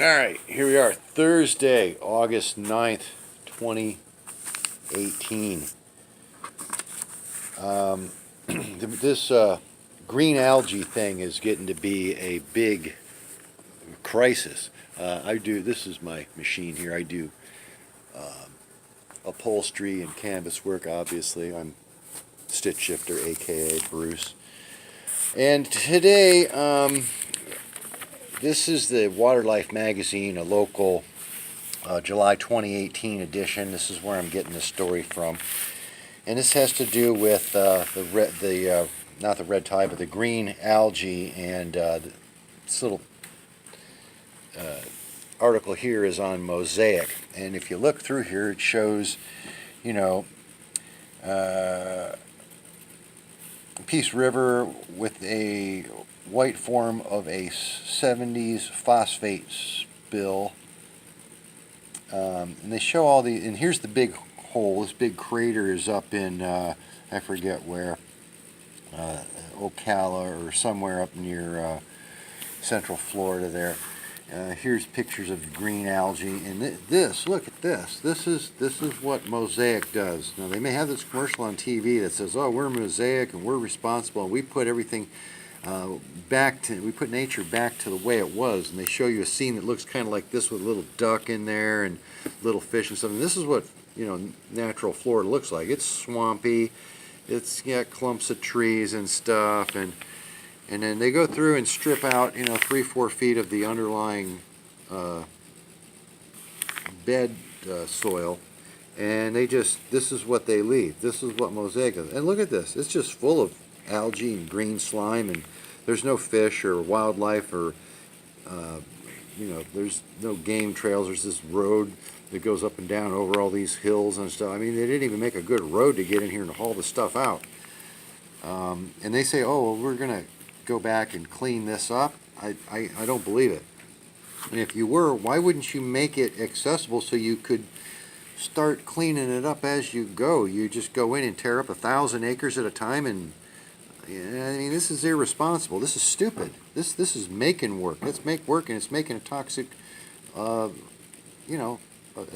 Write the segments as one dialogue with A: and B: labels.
A: Alright, here we are, Thursday, August 9th, 2018. This green algae thing is getting to be a big crisis. This is my machine here. I do upholstery and canvas work, obviously. I'm stitch shifter, aka Bruce. And today, this is the Water Life magazine, a local July 2018 edition. This is where I'm getting this story from. And this has to do with not the red tide, but the green algae. And this little article here is on Mosaic. And if you look through here, it shows, Peace River with a white form of a 70s phosphate spill. And they show all the, and here's the big hole. This big crater is up in, I forget where, Ocala or somewhere up near central Florida there. Here's pictures of green algae, and look at this. This is what Mosaic does. Now they may have this commercial on TV that says, "Oh, we're Mosaic and we're responsible. And we put everything we put nature back to the way it was." And they show you a scene that looks kind of like this with a little duck in there and little fish and stuff. And this is what natural Florida looks like. It's swampy. It's got clumps of trees and stuff, and then they go through and strip out 3-4 feet of the underlying bed soil, and this is what they leave. This is what Mosaic does. And look at this. It's just full of algae and green slime, and there's no fish or wildlife or there's no game trails. There's this road that goes up and down over all these hills and stuff. I mean, they didn't even make a good road to get in here and haul the stuff out. And they say, "Oh, well, we're gonna go back and clean this up." I don't believe it. And if you were, why wouldn't you make it accessible so you could start cleaning it up as you go? You just go in and tear up 1,000 acres at a time, and I mean, this is irresponsible. This is stupid. This is making work. Let's make work, and it's making a toxic, a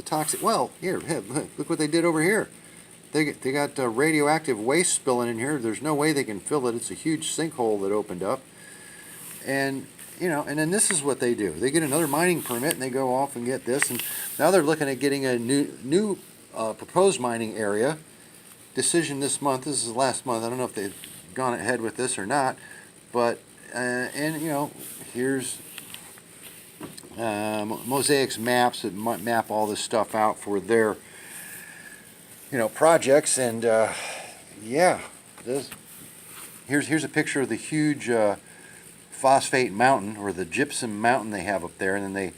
A: toxic. Well, here, look what they did over here. They got radioactive waste spilling in here. There's no way they can fill it. It's a huge sinkhole that opened up. And and then this is what they do. They get another mining permit and they go off and get this. And now they're looking at getting a new proposed mining area. Decision this month. This is last month. I don't know if they've gone ahead with this or not. But here's Mosaic's maps that map all this stuff out for their projects. And here's a picture of the huge phosphate mountain, or the gypsum mountain they have up there, and then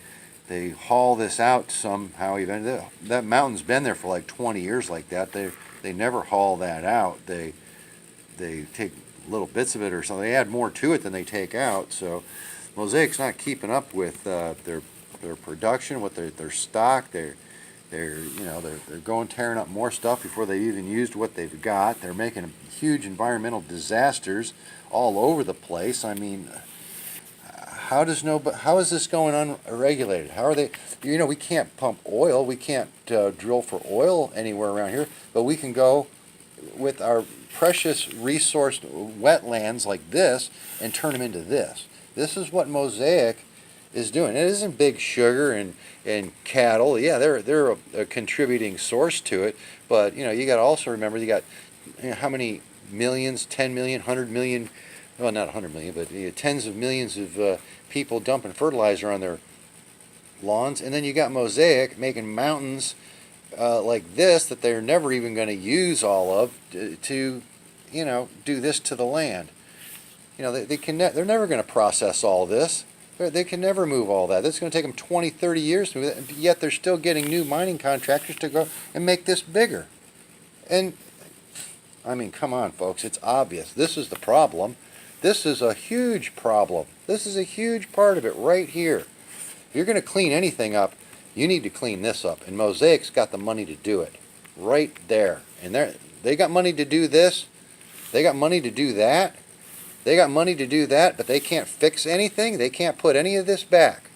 A: they haul this out somehow. Even that mountain's been there for like 20 years like that. They never haul that out. They take little bits of it or something. They add more to it than they take out. So Mosaic's not keeping up with their production, with their stock. They're going tearing up more stuff before they've even used what they've got. They're making huge environmental disasters all over the place. I mean, how is this going unregulated? How are they? We can't pump oil. We can't drill for oil anywhere around here, but we can go with our precious resource wetlands like this and turn them into this. This is what Mosaic is doing. It isn't Big Sugar and cattle. Yeah, they're a contributing source to it, but you got to also remember, you got how many millions, 10 million, 100 million, well, not 100 million, but tens of millions of people dumping fertilizer on their lawns. And then you got Mosaic making mountains like this that they're never even going to use all of to do this to the land. They're never going to process all this. They can never move all that. That's going to take them 20, 30 years to move it, yet they're still getting new mining contractors to go and make this bigger. And, I mean, come on, folks. It's obvious. This is the problem. This is a huge problem. This is a huge part of it right here. If you're going to clean anything up, you need to clean this up. And Mosaic's got the money to do it. Right there. And they got money to do this. They got money to do that. They got money to do that, but they can't fix anything. They can't put any of this back.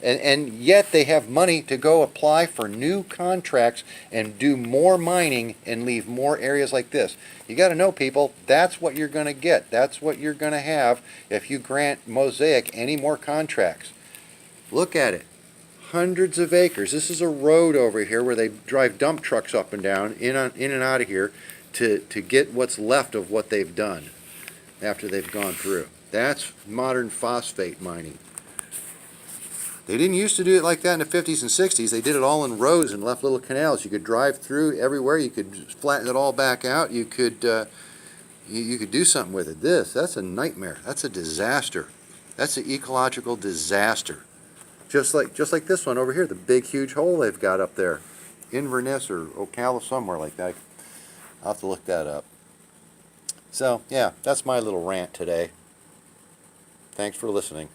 A: And yet they have money to go apply for new contracts and do more mining and leave more areas like this. You got to know, people, that's what you're going to get. That's what you're going to have if you grant Mosaic any more contracts. Look at it. Hundreds of acres. This is a road over here where they drive dump trucks up and down, in and out of here, to get what's left of what they've done after they've gone through. That's modern phosphate mining. They didn't used to do it like that in the 50s and 60s. They did it all in rows and left little canals. You could drive through everywhere. You could flatten it all back out. You could you could do something with it. That's a nightmare. That's a disaster. That's an ecological disaster. Just like this one over here, the big huge hole they've got up there. Inverness or Ocala, somewhere like that. I'll have to look that up. So, yeah, that's my little rant today. Thanks for listening.